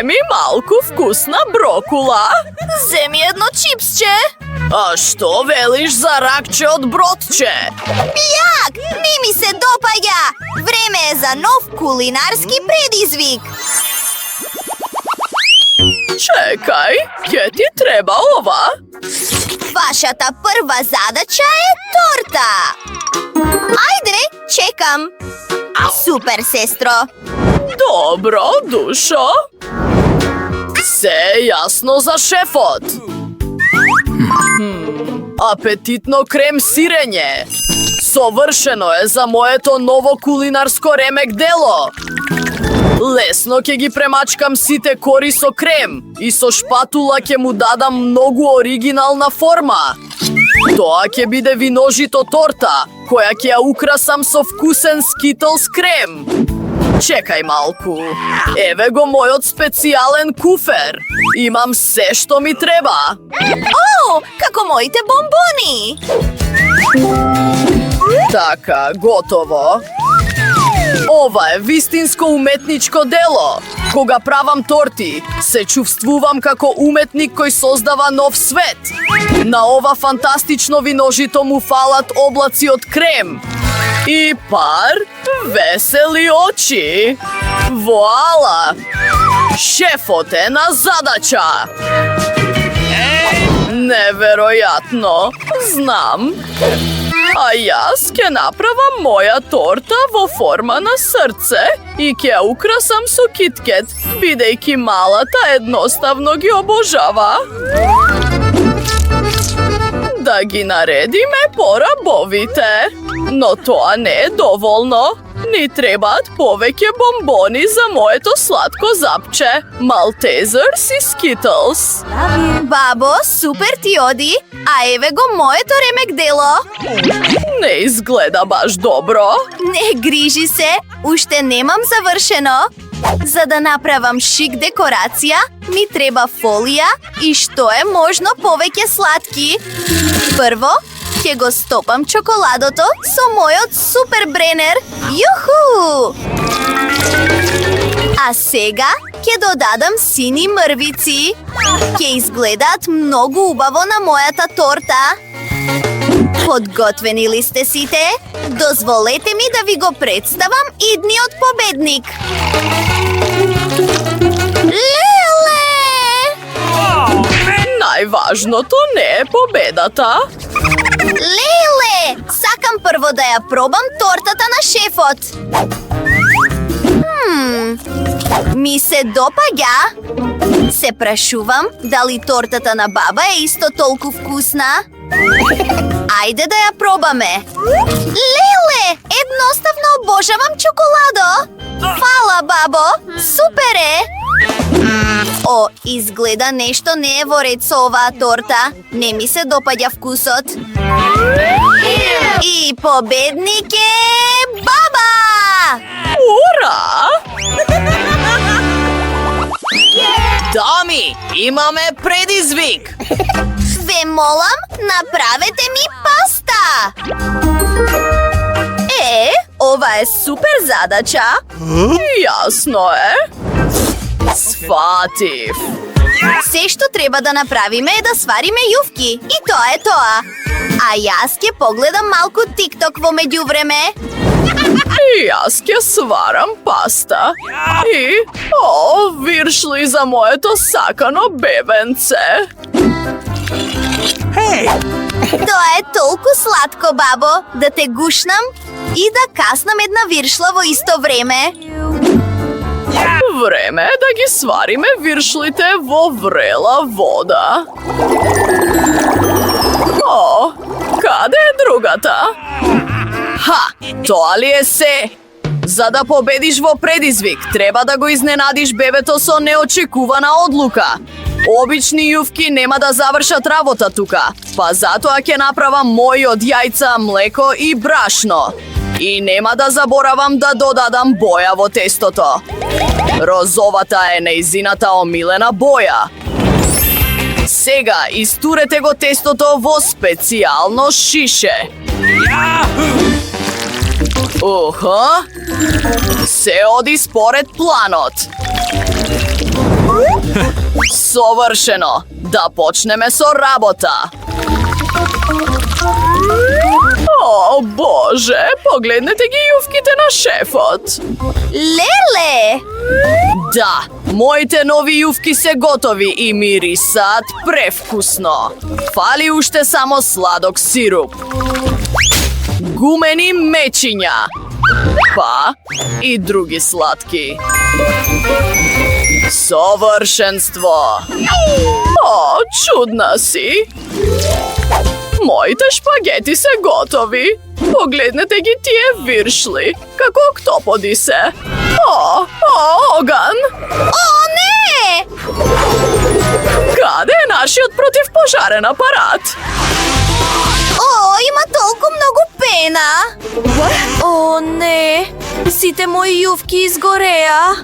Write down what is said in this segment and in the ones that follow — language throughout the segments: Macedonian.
Земи малку вкусна брокула. Земи едно чипсче. А што велиш за ракче од бродче? Јак, не ми се допаѓа. Време е за нов кулинарски предизвик. Чекај, ке ти треба ова? Вашата прва задача е торта. Ајде, чекам. Супер, сестро. Добро, душо. Се е јасно за шефот. Апетитно крем сирење. Совршено е за моето ново кулинарско ремек дело. Лесно ќе ги премачкам сите кори со крем и со шпатула ќе му дадам многу оригинална форма. Тоа ќе биде виножито торта, која ќе ја украсам со вкусен скитлс крем. Чекај малку. Еве го мојот специјален куфер. Имам се што ми треба. О, како моите бомбони. Така, готово. Ова е вистинско уметничко дело. Кога правам торти, се чувствувам како уметник кој создава нов свет. На ова фантастично виножито му фалат облаци од крем. И пар весели очи. Воала! Шефот е на задача. Неверојатно, знам. А јас ќе направам моја торта во форма на срце и ќе ја украсам со киткет, бидејќи малата едноставно ги обожава. Да ги наредиме по рабовите. Но тоа не е доволно. Ни требаат повеќе бомбони за моето сладко запче. Малтезерс и Скитлс. Бабо, супер ти оди. А еве го моето ремек дело. Не изгледа баш добро. Не грижи се, уште немам завршено. За да направам шик декорација, ми треба фолија и што е можно повеќе сладки. Прво, ќе го стопам чоколадото со мојот супер бренер. Јуху! А сега ќе додадам сини мрвици. Ќе изгледаат многу убаво на мојата торта. Подготвени ли сте сите? Дозволете ми да ви го представам идниот победник. Леле! Најважното не е победата. Леле! Сакам прво да ја пробам тортата на шефот. Ми се допаѓа. Се прашувам дали тортата на баба е исто толку вкусна. Ајде да ја пробаме. Леле! Едноставно обожавам чоколадо. Фала, бабо! Супер е! О, изгледа нешто не е во ред со оваа торта. Не ми се допаѓа вкусот. И победник е баба! Ура! Дами, имаме предизвик. Ве молам, направете ми паста! Ова е супер задача. Јасно е. Сватив. Се што треба да направиме е да свариме јувки. И тоа е тоа. А јас ќе погледам малку TikTok во меѓувреме. И јас ќе сварам паста. И, виршли за моето сакано бебенце. Тоа е толку сладко, бабо, да те гушнам и да каснам една виршла во исто време. Време е да ги свариме виршлите во врела вода. О, каде е другата? Тоа ли е се? За да победиш во предизвик, треба да го изненадиш бебето со неочекувана одлука. Обични јувки нема да завршат работа тука, па затоа ќе направам мој од јајца, млеко и брашно. И нема да заборавам да додадам боја во тестото. Розовата е нејзината омилена боја. Сега истурете го тестото во специјално шише. Се оди според планот. Совршено! Да почнеме со работа! О, Боже! Погледнете ги јувките на шефот! Леле! Да, моите нови јувки се готови и мирисаат превкусно. Фали уште само сладок сируп. Гумени мечиња. Па и други сладки. Совршенство! О, чудна си! Моите шпагети се готови. Погледнете ги тие виршли. Како октоподи се. О, оган! О, не! Каде е нашиот противпожарен апарат? О, има толку многу пена! О, не! Сите мои јувки изгореа!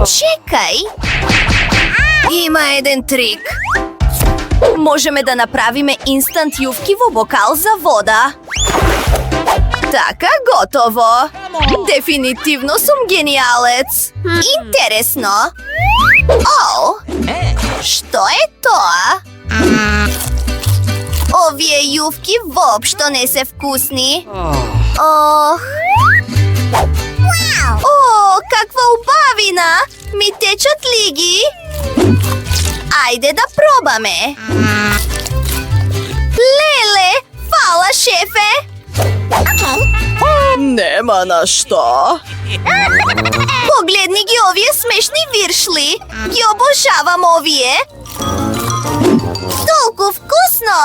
Чекај! Има еден трик! Можеме да направиме инстант јувки во бокал за вода. Така, готово! Дефинитивно сум гениалец! Интересно! О! Што е тоа? Овие јувки воопшто не се вкусни. Ох! О, каква убавина! Ми течат лиги! Ајде да пробаме! Леле! Фала, шефе! Нема на што. Погледни ги овие смешни виршли! Ги обожавам овие! Толку вкусно!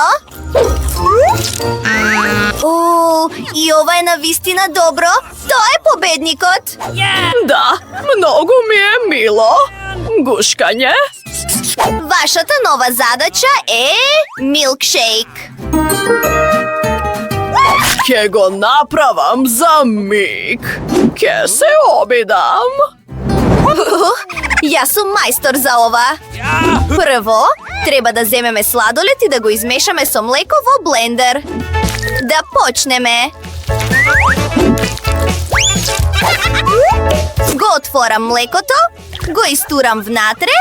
О, и ова е навистина добро! Тоа е победникот! Да, многу ми е мило. Гушкање. Вашата нова задача е милкшейк. Ке го направам за миг. Ке се обидам. Јас сум мајстор за ова. Прво, треба да земеме сладолед и да го измешаме со млеко во блендер. Да почнеме. Го отворам млекото, го истурам внатре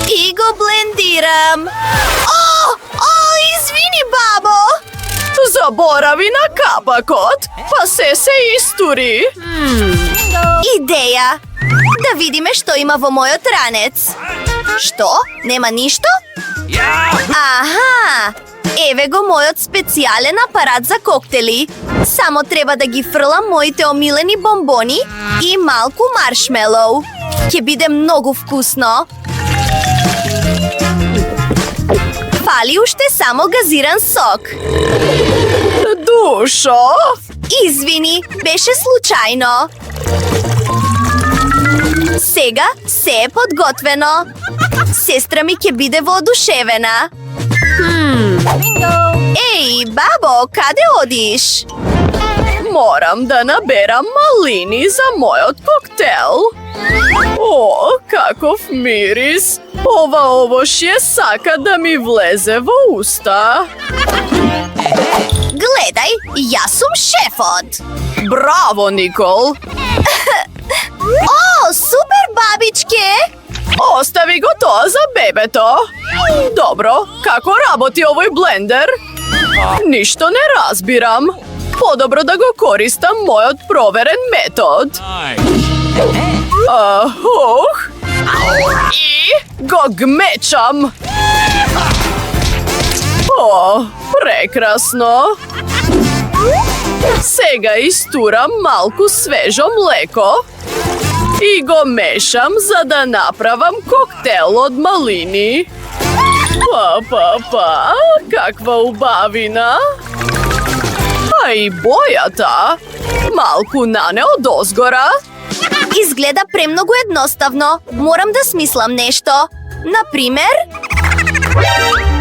и го блендирам. О, извини, бабо! Заборави на капакот, па се истури. Идеја! Да видиме што има во мојот ранец. Што? Нема ништо? Аха! Еве го мојот специјален апарат за коктели. Само треба да ги фрлам моите омилени бомбони и малку маршмелоу. Ќе биде многу вкусно. Фали уште само газиран сок. Душо! Извини, беше случајно. Сега се е подготвено. Сестра ми ќе биде воодушевена. Еј, бабо, каде одиш? Морам да наберам малини за мојот коктел. О, каков мирис! Ова овошје сака да ми влезе во уста. Гледај, јас сум шефот. Браво, Никол! О, супер, бабичке! Остави го тоа за бебето. Добро, како работи овој блендер? Ништо не разбирам. Подобро да го користам мојот проверен метод. И го гмечам. О, прекрасно. Сега истурам малку свежо млеко и го мешам за да направам коктел од малини. Каква убавина! А и бојата! Малку нане одозгора. Изгледа премногу едноставно. Морам да смислам нешто. Например...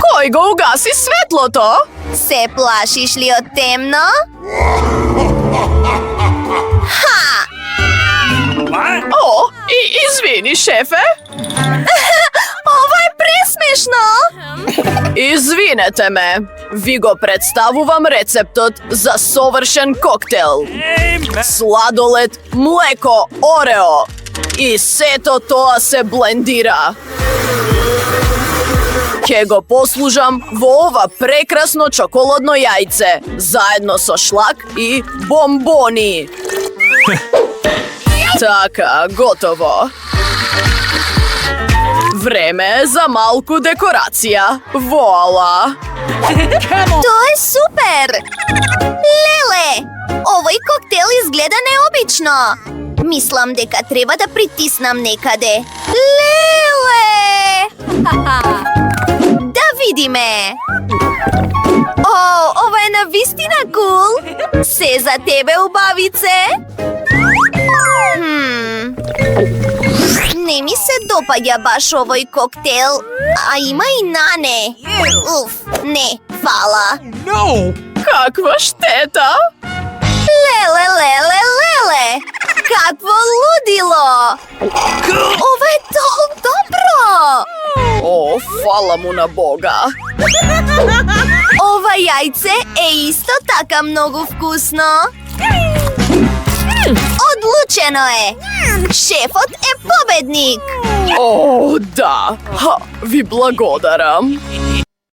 Кој го угаси светлото? Се плашиш ли од темно? Ха! О, извини, шефе. Ова е пресмешно! Извинете ме. Ви го представувам рецептот за совршен коктел. Сладолед, млеко, орео И сето тоа се блендира. Ке го послужам во ова прекрасно чоколадно јајце, заедно со шлак и бомбони. Така, готово. Време е за малку декорација. Воала! Тоа е супер! Леле, овој коктел изгледа необично. Мислам дека треба да притиснам некаде. Леле! Да видиме. О, ова е навистина кул. Се за тебе, убавице. Не ми се допаѓа баш овој коктел, а има и нане. Уф, не, фала. Каква штета! Леле! Какво лудило! Ова е толку добро! О, фала му на Бога! Ова јајце е исто така многу вкусно. Одлучено е! Шефот е победник! О, да! Ха, ви благодарам!